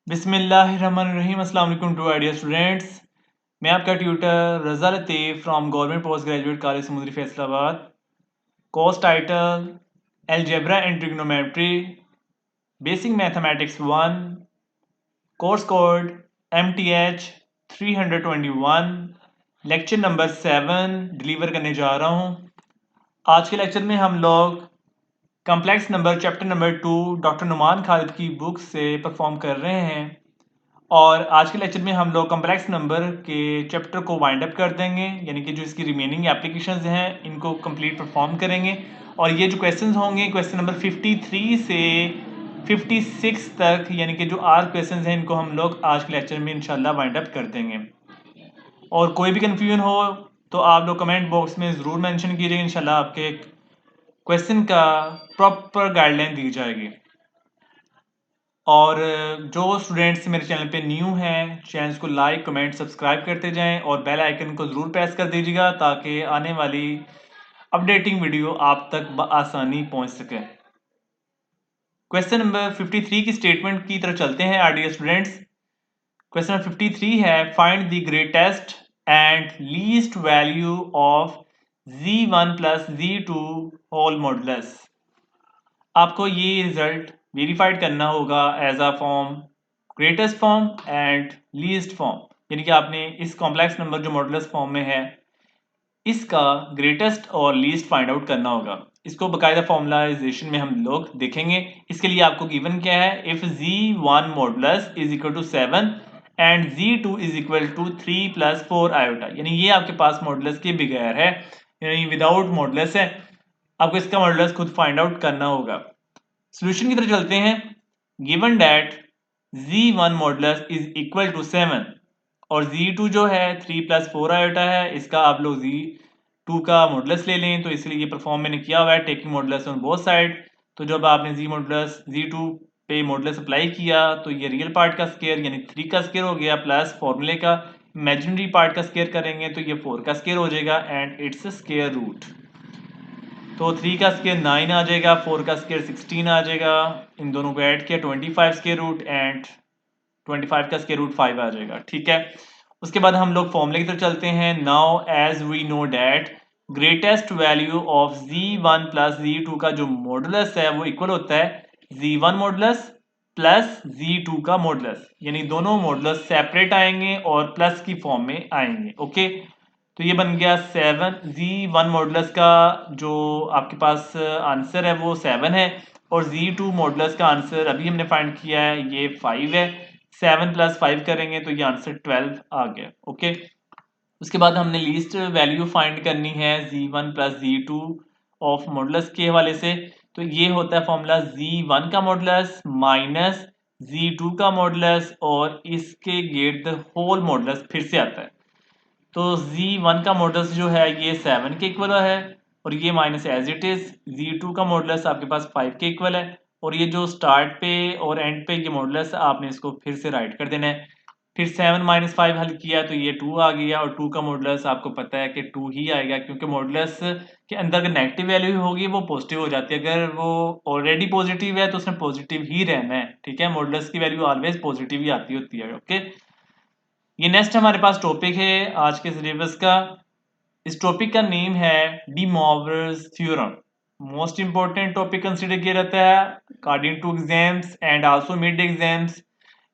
बिस्मिल्लाहिर्रहमानिर्रहीम। अस्सलाम वालेकुम टू आइडिया स्टूडेंट्स। मैं आपका tutor Raza Latif from government post graduate college Samundri Faisalabad. Course title algebra and trigonometry, basic mathematics 1, course code MTH 321, lecture number 7 deliver करने जा रहा हूँ। आज के लेक्चर में हम लोग complex number chapter number 2 doctor Numan Khalid की बुक से परफॉर्म कर रहे हैं और आज के लेक्चर में हम लोग कम्प्लेक्स नंबर के चैप्टर को वाइंड अप कर देंगे, यानी कि जो इसकी रिमेनिंग एप्लीकेशंस हैं इनको कंप्लीट परफॉर्म करेंगे। और ये जो क्वेश्चंस होंगे क्वेश्चन नंबर 53 से 56 तक, यानी कि जो 8 क्वेश्चंस हैं, इनको हम लोग आज के लेक्चर में इंशाल्लाह वाइंड अप कर देंगे। और कोई भी कन्फ्यूजन हो तो आप लोग कमेंट बॉक्स में ज़रूर मेंशन कीजिएगा, इंशाल्लाह आपके क्वेश्चन का प्रॉपर गाइडलाइन दी जाएगी। और जो स्टूडेंट्स मेरे चैनल पे न्यू हैं, चैनल को लाइक कमेंट सब्सक्राइब करते जाएं और बेल आइकन को ज़रूर प्रेस कर दीजिएगा ताकि आने वाली अपडेटिंग वीडियो आप तक बआसानी पहुंच सके। क्वेश्चन नंबर 53 की स्टेटमेंट की तरफ चलते हैं आर स्टूडेंट्स। क्वेश्चन नंबर 53 है find the greatest and least value of z1 plus z2 whole modulus. आपको ये रिजल्ट वेरीफाइड करना होगा as a form greatest form and least form, यानी कि आपने इस कॉम्प्लेक्स नंबर जो मॉडुलस फॉर्म में है इसका ग्रेटेस्ट और लीस्ट फाइंड आउट करना होगा। इसको बकायदा फॉर्मुलाइजेशन में हम लोग देखेंगे। इसके लिए आपको गिवन क्या है, if z1 modulus is equal to 7 and z2 is equal to 3 plus 4 iota, यानी ये आपके पास मॉडुलस के बगैर है, यानी विदाउट मॉडुलस है। आपको इसका मॉडुलस खुद फाइंड आउट करना होगा। सॉल्यूशन की तरफ चलते हैं। Given that z1 modulus is equal to 7 और z2 जो है 3 प्लस 4 आयोटा है, इसका आप लोग z2 का मॉडुलस ले लें, तो इसलिए ये परफॉर्म मैंने किया हुआ है taking modulus on both side. तो जब आपने z2 पे मॉडुलस अप्लाई किया तो ये रियल पार्ट का स्केयर यानी 3 का स्केयर हो गया, प्लस फॉर्मूले का इमेजिनरी पार्ट का स्केयर करेंगे तो ये 4 का स्केयर हो जाएगा एंड इट्स स्केयर रूट। तो 3 का स्केयर 9 आ जाएगा, 4 का स्केयर 16 आ जाएगा। इन दोनों को ऐड किया 25 स्केयर रूट एंड 25 का स्केयर रूट 5 आ जाएगा। ठीक है, उसके बाद हम लोग फॉर्मूले की तरफ चलते हैं। Now as we know that greatest value of z1 plus z2 का जो मॉडुलस है वो इक्वल होता है z1 मॉडुलस प्लस z2 का मॉडुलस, यानी दोनों मॉडुलस सेपरेट आएंगे और प्लस की फॉर्म में आएंगे। ओके, तो ये बन गया 7। z1 मॉडुलस का जो आपके पास आंसर है वो 7 है और z2 मॉडुलस का आंसर अभी हमने फाइंड किया है ये 5 है। 7 प्लस 5 करेंगे तो ये आंसर 12 आ गया। ओके, उसके बाद हमने लीस्ट वैल्यू फाइंड करनी है z1 plus z2 of modulus के हवाले से। तो ये होता है फॉर्मूला z1 का मॉडुलस माइनस z2 का मॉडुलस और इसके गेट द होल मॉडुलस फिर से आता है। तो z1 का मॉडुलस जो है ये 7 के इक्वल है और ये minus as it is. z2 का मॉडुलस आपके पास 5 के इक्वल है और ये जो स्टार्ट पे और एंड पे ये मॉडुलस आपने इसको फिर से राइट कर देना है। फिर 7 माइनस 5 हल किया तो ये 2 आ गया और 2 का मॉडुलस आपको पता है कि 2 ही आएगा, क्योंकि मॉडुलस के अंदर अगर नेगेटिव वैल्यू होगी वो पॉजिटिव हो जाती है, अगर वो ऑलरेडी पॉजिटिव है तो उसने पॉजिटिव ही रहना है। ठीक है, मॉडुलस की वैल्यू ऑलवेज पॉजिटिव ही आती होती है। ओके, ये नेक्स्ट हमारे पास टॉपिक है आज के सिलेबस का। इस टॉपिक का नेम है De Moivre's theorem. Most important topic consider किया जाता है according to exams and also mid exams.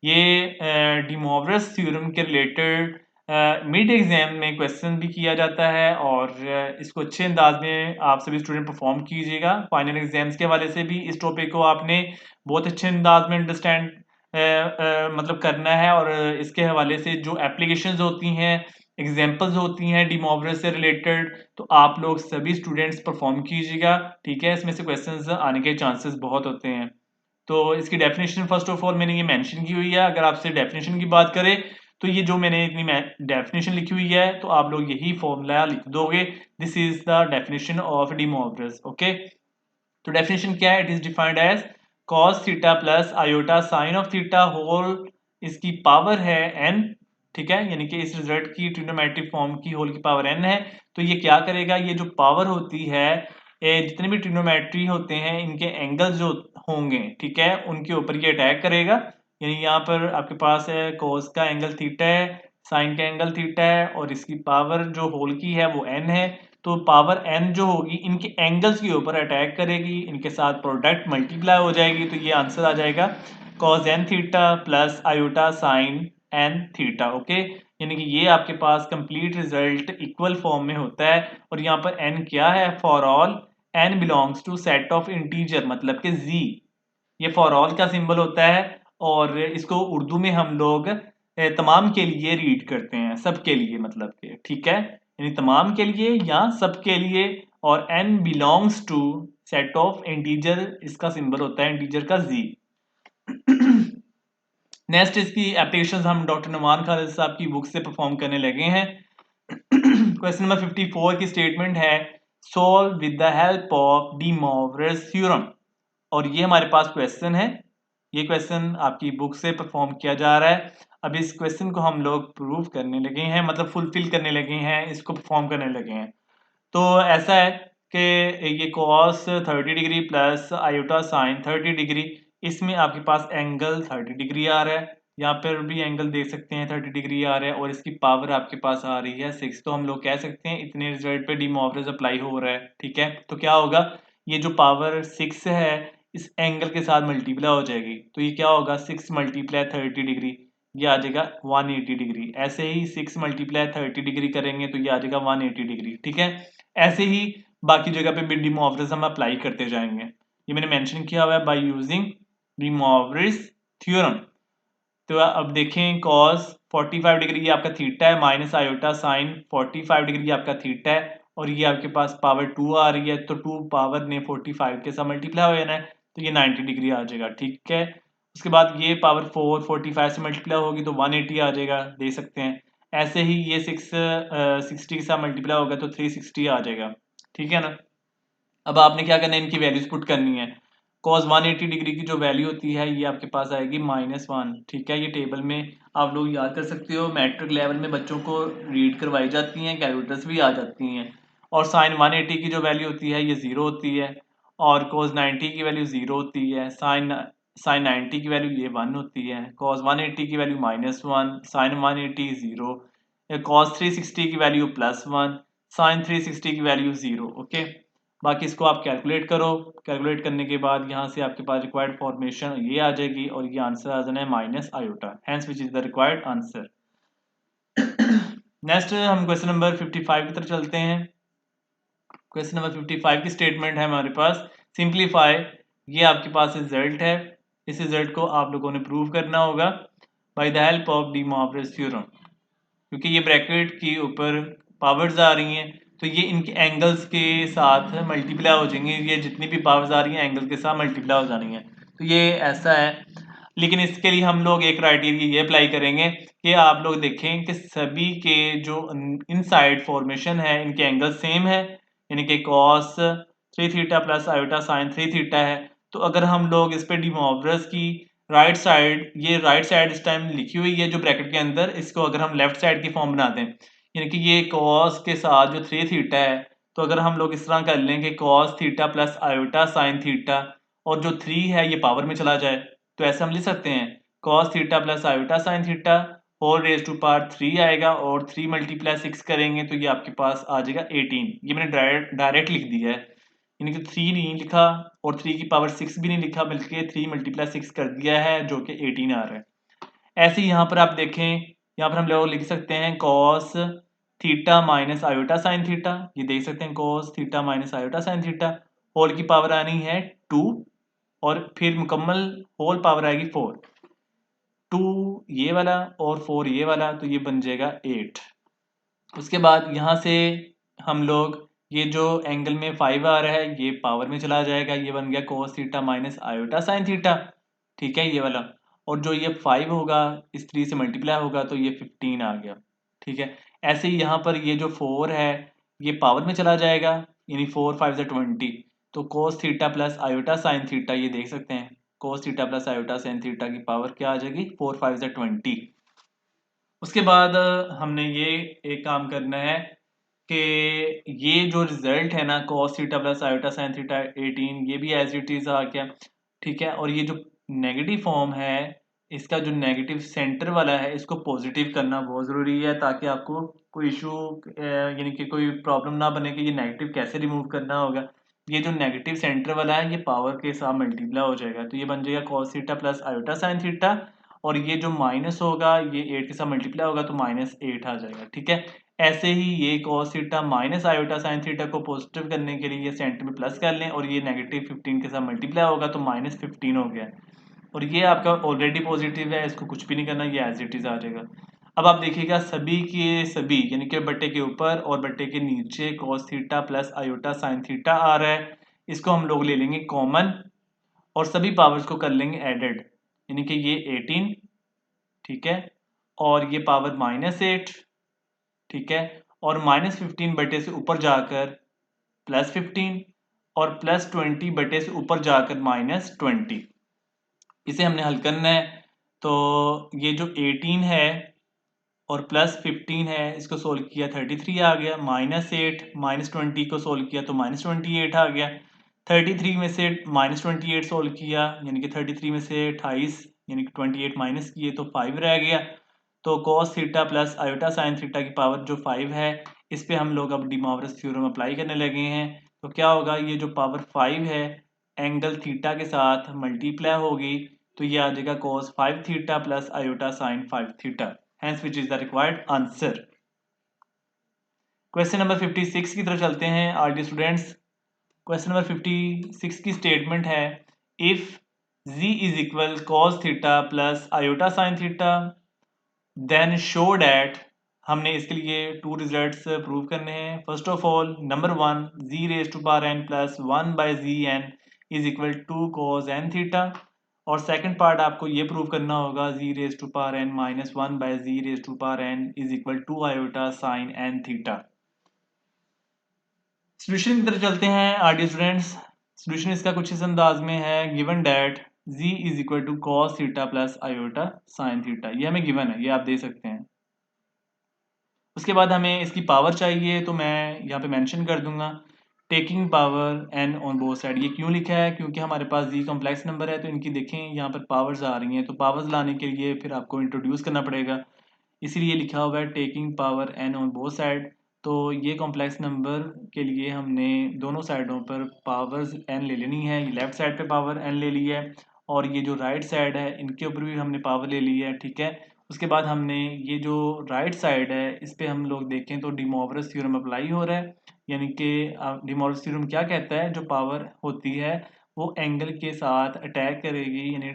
ये डी मॉर्विस थ्योरम के रिलेटेड मिड एग्जाम में क्वेश्चन भी किया जाता है और इसको अच्छे अंदाज में आप सभी स्टूडेंट परफॉर्म कीजिएगा। फाइनल एग्जाम्स के हवाले से भी इस टॉपिक को आपने बहुत अच्छे अंदाज में अंडरस्टैंड मतलब करना है और इसके हवाले से जो एप्लीकेशंस होती हैं, एग्जाम्पल्स होती हैं डी मॉर्विस से रिलेटेड, तो आप लोग सभी स्टूडेंट्स परफॉर्म कीजिएगा। ठीक है, इसमें से क्वेश्चंस आने के चांसेस बहुत होते हैं। तो इसकी डेफिनेशन फर्स्ट ऑफ ऑल मैंने ये मेंशन की हुई है। अगर आपसे डेफिनेशन की बात करें तो ये जो मैंने इतनी डेफिनेशन लिखी हुई है तो आप लोग यही फॉर्मूला लिख दोगे, this is the definition of De Moivre's. Okay, तो डेफिनेशन क्या है, it is defined as cos theta plus iota sine of theta whole, इसकी पावर है n। ठीक है, यानी कि इस रिजल्ट की ट्रिग्नोमेट्रिक फॉर्म की होल की पावर n है। तो ये क्या करेगा, ये जो पावर होती है जितने भी ट्रिग्नोमेट्री होते हैं इनके एंगल्स जो होंगे, ठीक है, उनके ऊपर ये अटैक करेगा यानी यहाँ पर आपके पास है cos का एंगल थीटा है, साइन का एंगल थीटा है और इसकी पावर जो होल की है वो n है। तो पावर n जो होगी इनके एंगल्स के ऊपर अटैक करेगी, इनके साथ प्रोडक्ट मल्टीप्लाई हो जाएगी, तो ये आंसर आ जाएगा cos n theta plus iota sine n theta. Okay, यानी कि ये आपके पास कंप्लीट रिजल्ट इक्वल फॉर्म में होता है। और यहाँ पर n क्या है, for all n belongs to set of integer, मतलब कि z, ये फॉर ऑल का सिंबल होता है और इसको उर्दू में हम लोग तमाम के लिए रीड करते हैं, सबके लिए मतलब कि, ठीक है, यानी तमाम के लिए या सबके लिए। और n belongs to set of integer, इसका सिंबल होता है इंटीजर का z। नेक्स्ट इसकी एप्लीकेशंस हम डॉक्टर नुमान खालिद साहब की बुक से परफॉर्म करने लगे हैं। क्वेश्चन नंबर 54 की स्टेटमेंट है solve with the help of De Moivre's theorem. और ये हमारे पास क्वेश्चन है, ये क्वेश्चन आपकी बुक से परफॉर्म किया जा रहा है। अब इस क्वेश्चन को हम लोग प्रूव करने लगे हैं, मतलब फुलफिल करने लगे हैं, इसको परफॉर्म करने लगे हैं। तो ऐसा है कि ये cos 30 degree plus iota sign 30 degree, इसमें आपके पास एंगल 30 डिग्री आ रहा है, यहाँ पर भी एंगल देख सकते हैं 30 डिग्री आ रहा है और इसकी पावर आपके पास आ रही है 6। तो हम लोग कह सकते हैं इतने रिजल्ट पे डी मोवरेज अप्लाई हो रहा है, ठीक है। तो क्या होगा, ये जो पावर 6 है इस एंगल के साथ मल्टीप्लाई हो जाएगी, तो ये क्या होगा 6 मल्टीप्लाई 30 डिग्री, ये आ जाएगा 180 डिग्री। ऐसे ही 6 मल्टीप्लाई 30 डिग्री करेंगे तो ये आ जाएगा 180 डिग्री, ठीक है। ऐसे ही बाकी जगह पे भी डी मोवरेज हम अप्लाई करते जाएंगे। ये मैंने मेंशन किया हुआ है by using D Moivre's theorem. तो अब देखें cos 45 डिग्री ये आपका थीटा है, माइनस आयोटा साइन 45 डिग्री आपका थीटा है और ये आपके पास पावर 2 आ रही है, तो 2 पावर ने 45 के साथ मल्टीप्लाई हो जाना है, तो ये 90 डिग्री आ जाएगा, ठीक है। उसके बाद ये पावर 4 45 से मल्टीप्लाई होगी तो 180 आ जाएगा, दे सकते हैं। ऐसे ही ये 60 के साथ मल्टीप्लाई होगा तो 360 आ जाएगा, ठीक है ना। अब आपने क्या करना है, इनकी वैल्यूज पुट करनी है। cos 180 डिग्री की जो वैल्यू होती है ये आपके पास आएगी -1, ठीक है। ये टेबल में आप लोग याद कर सकते हो, मैट्रिक लेवल में बच्चों को रीड करवाई जाती हैं, कैलकुलेटर्स भी आ जाती हैं। और साइन 180 की जो वैल्यू होती है ये 0 होती है और cos 90 की वैल्यू 0 होती है, साइन 90 की वैल्यू ये 1 होती है, cos 180 की वैल्यू -1, साइन 180 0, cos 360 की वैल्यू +1, साइन 360 की वैल्यू 0। ओके, बाकी इसको आप कैलकुलेट करो, कैलकुलेट करने के बाद यहाँ से आपके पास रिक्वायर्ड फॉर्मेशन ये आ जाएगी और ये आंसर आ जाना है minus iota, hence which is the required answer. Next हम क्वेश्चन नंबर 55 की तरफ चलते हैं। क्वेश्चन नंबर 55 की स्टेटमेंट है हमारे पास सिंप्लीफाई, ये आपके पास रिजल्ट है, इस रिजल्ट को आप लोगों ने प्रूव करना होगा by the help of De Moivre's theorem. क्योंकि ये ब्रैकेट के ऊपर पावर्स आ रही हैं तो ये इनके एंगल्स के साथ मल्टीप्लाई हो जाएंगे, ये जितनी भी पावर्स आ रही हैं एंगल के साथ मल्टीप्लाई हो जानी है, तो ये ऐसा है। लेकिन इसके लिए हम लोग एक क्राइटेरिया ये अप्लाई करेंगे कि आप लोग देखें कि सभी के जो इनसाइड फॉर्मेशन है इनके एंगल सेम है, यानी कि cos 3 theta plus iota sign 3 theta है। तो अगर हम लोग इस पे डी मोवरेज की राइट साइड, ये राइट साइड इस टाइम लिखी हुई है जो ब्रैकेट के अंदर, इसको अगर हम लेफ्ट साइड की फॉर्म बना दें, यानी कि ये cos के साथ जो 3 थीटा है, तो अगर हम लोग इस तरह कर लें कि cos theta plus iota sine theta और जो 3 है ये पावर में चला जाए, तो ऐसे हम लिख सकते हैं cos theta plus iota sine theta whole raise to power 3 आएगा और 3 मल्टीप्लाई 6 करेंगे तो ये आपके पास आ जाएगा 18। ये मैंने डायरेक्ट लिख दिया है, यानी कि 3 नहीं लिखा और 3 की पावर 6 भी नहीं लिखा, बल्कि 3 मल्टीप्लाई 6 कर दिया है जो कि 18 आ रहा है। ऐसे ही यहाँ पर आप देखें, यहाँ पर हम लोग लिख सकते हैं cos theta minus iota sine theta, ये देख सकते हैं cos theta minus iota sine theta, whole की पावर आनी है 2 और फिर मुकम्मल होल पावर आएगी 4, 2 ये वाला और 4 ये वाला, तो ये बन जाएगा 8। उसके बाद यहाँ से हम लोग ये जो एंगल में 5 आ रहा है ये पावर में चला जाएगा, ये बन गया cos theta minus iota sine theta, ठीक है, ये वाला। और जो ये 5 होगा इस 3 से मल्टीप्लाई होगा तो ये 15 आ गया, ठीक है। ऐसे ही यहाँ पर ये जो 4 है ये पावर में चला जाएगा, यानी 4 5 से 20, तो cos theta plus iota sine theta, ये देख सकते हैं cos theta plus iota sine theta की पावर क्या आ जाएगी 4 5 से 20। उसके बाद हमने ये एक काम करना है कि ये जो रिजल्ट है ना cos theta plus iota sine theta 18, ये भी एज इट इज आ गया, ठीक है। और ये जो नेगेटिव फॉर्म है इसका जो नेगेटिव सेंटर वाला है इसको पॉजिटिव करना बहुत ज़रूरी है, ताकि आपको कोई इशू यानी कि कोई प्रॉब्लम ना बने कि ये नेगेटिव कैसे रिमूव करना होगा। ये जो नेगेटिव सेंटर वाला है ये पावर के साथ मल्टीप्लाई हो जाएगा, तो ये बन जाएगा cos theta plus iota sine theta, और ये जो माइनस होगा ये 8 के साथ मल्टीप्लाई होगा तो -8 आ जाएगा। ठीक है, ऐसे ही ये cos theta minus iota sine theta को पॉजिटिव करने के लिए सेंटर में प्लस कर लें, और ये नेगेटिव 15 के साथ मल्टीप्लाई होगा तो -15 हो गया, और ये आपका ऑलरेडी पॉजिटिव है, इसको कुछ भी नहीं करना, ये एज इट इज आ जाएगा। अब आप देखिएगा सभी के सभी यानी कि बट्टे के ऊपर और बट्टे के नीचे cos theta plus iota sine theta आ रहा है, इसको हम लोग ले लेंगे कॉमन और सभी पावर्स को कर लेंगे एडेड, यानी कि ये 18, ठीक है, और ये पावर -8, ठीक है, और -15 बटे से ऊपर जाकर +15 और +20 बटे से ऊपर जाकर -20। इसे हमने हल करना है, तो ये जो 18 है और +15 है इसको सोल्व किया 33 आ गया, -8 -20 को सोल्व किया तो -28 आ गया, 33 में से -28 सोल्व किया यानी कि 33 में से 28 यानी कि 28 माइनस किए तो 5 रह गया। तो cos theta plus iota sine theta की पावर जो 5 है इस पे हम लोग अब डी मॉर्गन थ्योरम अप्लाई करने लगे हैं। तो क्या होगा, ये जो पावर 5 है एंगल थीटा के साथ मल्टीप्लाई होगी, तो ये आ जाएगा cos 5 theta plus iota sine 5 theta, hence which is the required answer। Question number 56 की तरफ चलते हैं R D students. Question number 56 की स्टेटमेंट है, if z is equal cos theta plus iota sine theta then show that. हमने इसके लिए 2 results prove करने हैं। First of all number 1 z raise to power n plus 1 by z n is equal to cos n theta, और second part आपको ये prove करना होगा z raise to power n minus 1 by z raise to power n is equal to iota sine n theta. Solution की तरफ चलते हैं R D students. Solution इसका कुछ इस अंदाज में है, given that z is equal to cos theta plus iota sine theta, ये हमें गिवन है, ये आप दे सकते हैं। उसके बाद हमें इसकी पावर चाहिए, तो मैं यहाँ पे मेंशन कर दूंगा taking power n on both side. ये क्यों लिखा है, क्योंकि हमारे पास जी कॉम्प्लेक्स नंबर है, तो इनकी देखें यहाँ पर पावर्स आ रही हैं, तो पावर्स लाने के लिए फिर आपको इंट्रोड्यूस करना पड़ेगा, इसीलिए लिखा हुआ है taking power n on both side. तो ये कॉम्प्लेक्स नंबर के लिए हमने दोनों साइडों पर पावर्स n ले लेनी है। ये लेफ्ट साइड पे पावर n ले ली है, और ये जो राइट साइड है इनके ऊपर भी हमने पावर ले ली है, ठीक है। उसके बाद हमने ये जो राइट साइड है इस पे हम लोग देखें तो डी मॉर्गन थ्योरम अप्लाई हो रहा है, यानी कि डी मॉर्गन थ्योरम क्या कहता है, जो पावर होती है वो एंगल के साथ अटैक करेगी, यानी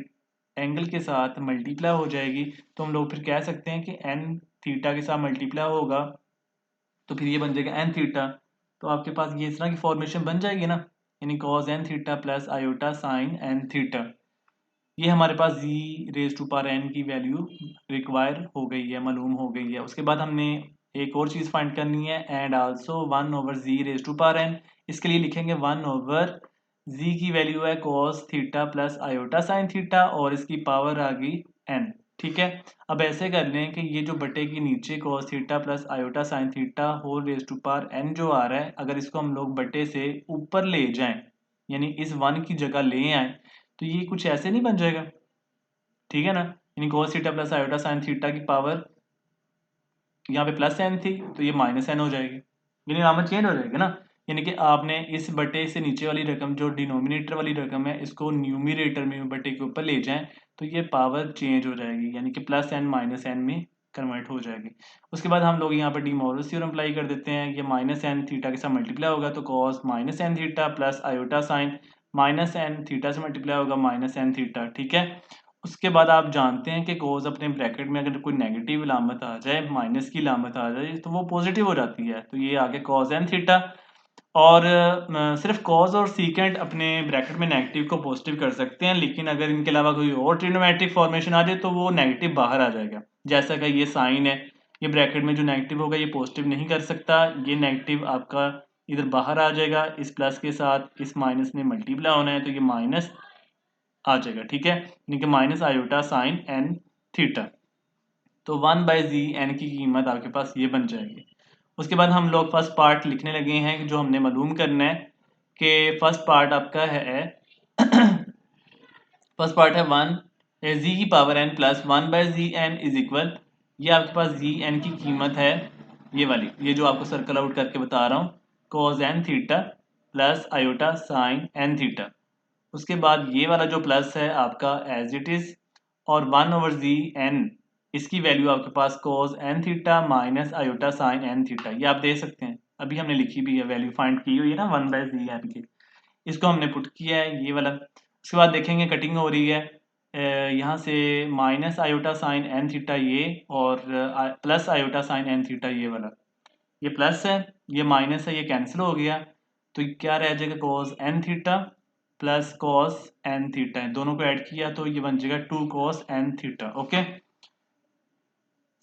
एंगल के साथ मल्टीप्लाई हो जाएगी, तो हम लोग फिर कह सकते हैं कि एन थीटा के साथ मल्टीप्लाई होगा, तो फिर ये बन जाएगा एन थीटा। तो आपके पास ये इस तरह की फॉर्मेशन बन जाएगी ना, यानी cos n theta plus iota sine n theta. ये हमारे पास z raise to power n की वैल्यू रिक्वायर हो गई है, मालूम हो गई है। उसके बाद हमने एक और चीज़ फाइंड करनी है, and also 1 over z raise to power n। इसके लिए लिखेंगे 1 ओवर z की वैल्यू है cos theta plus iota sine theta, और इसकी पावर आ गई n, ठीक है। अब ऐसे कर लें कि ये जो बटे की नीचे cos theta plus iota sine theta whole raise to power n जो आ रहा है, अगर इसको हम लोग बटे से ऊपर ले जाएं, यानी इस 1 की जगह ले आए, तो ये कुछ ऐसे नहीं बन जाएगा, ठीक है ना। यानी cos theta plus iota sine theta की पावर यहाँ पे प्लस n थी तो ये माइनस n हो जाएगी, यानी नाम चेंज हो जाएगा ना। यानी कि आपने इस बटे से नीचे वाली रकम जो डिनोमिनेटर वाली रकम है इसको न्यूमिनेटर में बटे के ऊपर ले जाएं, तो ये पावर चेंज हो जाएगी, यानी कि प्लस n माइनस n में कन्वर्ट हो जाएगी। उसके बाद हम लोग यहाँ पर डी मॉर्गन थ्योरम अप्लाई कर देते हैं, ये माइनस n थीटा के साथ मल्टीप्लाई होगा तो cos minus n theta plus iota sign minus n theta से मल्टीप्लाई होगा माइनस n थीटा, ठीक है। उसके बाद आप जानते हैं कि कोस अपने ब्रैकेट में अगर कोई नेगेटिव इलामत आ जाए, माइनस की इलामत आ जाए, तो वो पॉजिटिव हो जाती है, तो ये आगे cos n थीटा। और सिर्फ कॉज और सीकेंट अपने ब्रैकेट में नेगेटिव को पॉजिटिव कर सकते हैं, लेकिन अगर इनके अलावा कोई और ट्रिग्नोमेट्रिक फॉर्मेशन आ जाए तो वो नेगेटिव बाहर आ जाएगा। जैसा कि ये साइन है, ये ब्रैकेट में जो नेगेटिव होगा ये पॉजिटिव नहीं कर सकता, ये नेगेटिव आपका इधर बाहर आ जाएगा, इस प्लस के साथ इस माइनस ने मल्टीप्लाई होना है तो ये माइनस आ जाएगा, ठीक है, यानी कि minus iota sine n theta. तो 1 बाई जी एन की कीमत आपके पास ये बन जाएगी। उसके बाद हम लोग फर्स्ट पार्ट लिखने लगे हैं, जो हमने मालूम करना है कि फर्स्ट पार्ट आपका है फर्स्ट पार्ट है 1 जी की power n plus 1/gn is equal, ये आपके पास जी एन की कीमत है ये वाली, ये जो आपको सर्कल आउट करके बता रहा हूँ, cos n theta plus iota sine n theta. उसके बाद ये वाला जो प्लस है आपका एज इट इज, और 1/gn इसकी वैल्यू आपके पास cos n theta minus iota sine n theta, ये आप दे सकते हैं, अभी हमने लिखी भी है, वैल्यू फाइंड की हुई है ना 1/gn की, इसको हमने पुट किया है ये वाला। उसके बाद देखेंगे कटिंग हो रही है, यहाँ से minus iota sine n theta ये, और plus iota sine n theta ये वाला, ये प्लस है ये माइनस है, ये कैंसिल हो गया, तो ये क्या रह जाएगा cos n theta plus cos n theta, दोनों को ऐड किया तो ये बन जाएगा 2 cos n theta. Okay,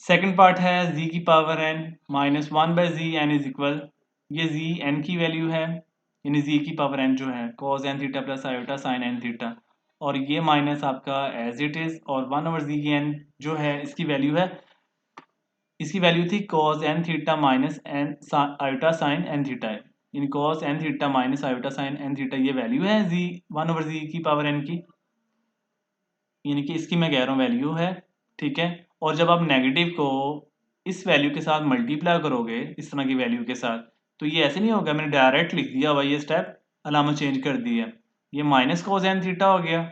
second part है z की power n minus 1/gn is equal, ये z n की वैल्यू है, यानी z की पावर n जो है cos n theta plus iota sine n theta, और ये माइनस आपका एज इट इज, और 1/gn जो है इसकी वैल्यू है, इसकी वैल्यू थी cos n theta minus n iota sine n theta है, यानी cos n theta minus iota sine n theta, ये वैल्यू है z 1/z की पावर n की, यानी कि इसकी मैं कह रहा हूँ वैल्यू है। ठीक है, और जब आप नेगेटिव को इस वैल्यू के साथ मल्टीप्लाई करोगे इस तरह की वैल्यू के साथ, तो ये ऐसे नहीं होगा, मैंने डायरेक्ट लिख दिया हुआ ये स्टेप, अलामा चेंज कर दिया, ये माइनस cos n थीटा हो गया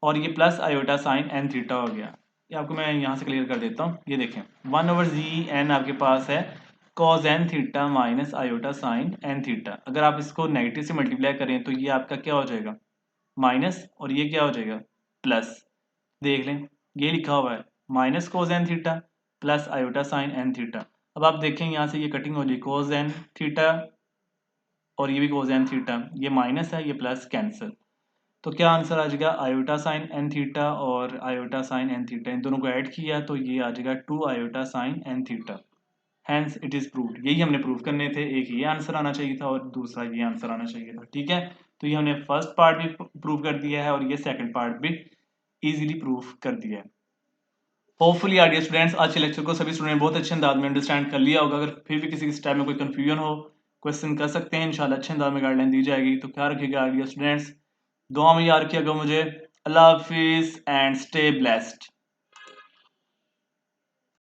और ये plus iota sine n theta हो गया। ये आपको मैं यहाँ से क्लियर कर देता हूँ, ये देखें 1/gn आपके पास है cos n theta minus iota sine n theta, अगर आप इसको नेगेटिव से मल्टीप्लाई करें तो ये आपका क्या हो जाएगा माइनस, और ये क्या हो जाएगा प्लस, देख लें ये लिखा हुआ है minus cos n theta plus iota sine n theta. अब आप देखें यहाँ से ये कटिंग हो रही कोस एन थीटा और ये भी कोस एन थीटा, ये माइनस है ये प्लस कैंसिल, तो क्या आंसर आ जाएगा आयोटा साइन एन थीटा और आयोटा साइन एन थीटा, इन दोनों को ऐड किया तो ये आ जाएगा 2 iota sine n theta. Hence it is proved, यही हमने प्रूव करने थे, एक ये आंसर आना चाहिए था और दूसरा ये आंसर आना चाहिए था। ठीक है, तो ये हमने फर्स्ट पार्ट भी प्रूव कर दिया है और ये सेकंड पार्ट भी इजीली प्रूव कर दिया है। होपफुली आर डियर स्टूडेंट्स, आज के लेक्चर को सभी स्टूडेंट बहुत अच्छे अंदाज में अंडरस्टैंड कर लिया होगा। अगर फिर भी किसी स्टेप में कोई कंफ्यूजन हो, क्वेश्चन कर सकते हैं, इंशाल्लाह अच्छे अंदाज में गाइडलाइन दी जाएगी। तो ख्याल रखिएगा डियर स्टूडेंट्स, दुआ में याद रखिएगा मुझे। अल्लाह हाफिज़ एंड स्टे ब्लेस्ड।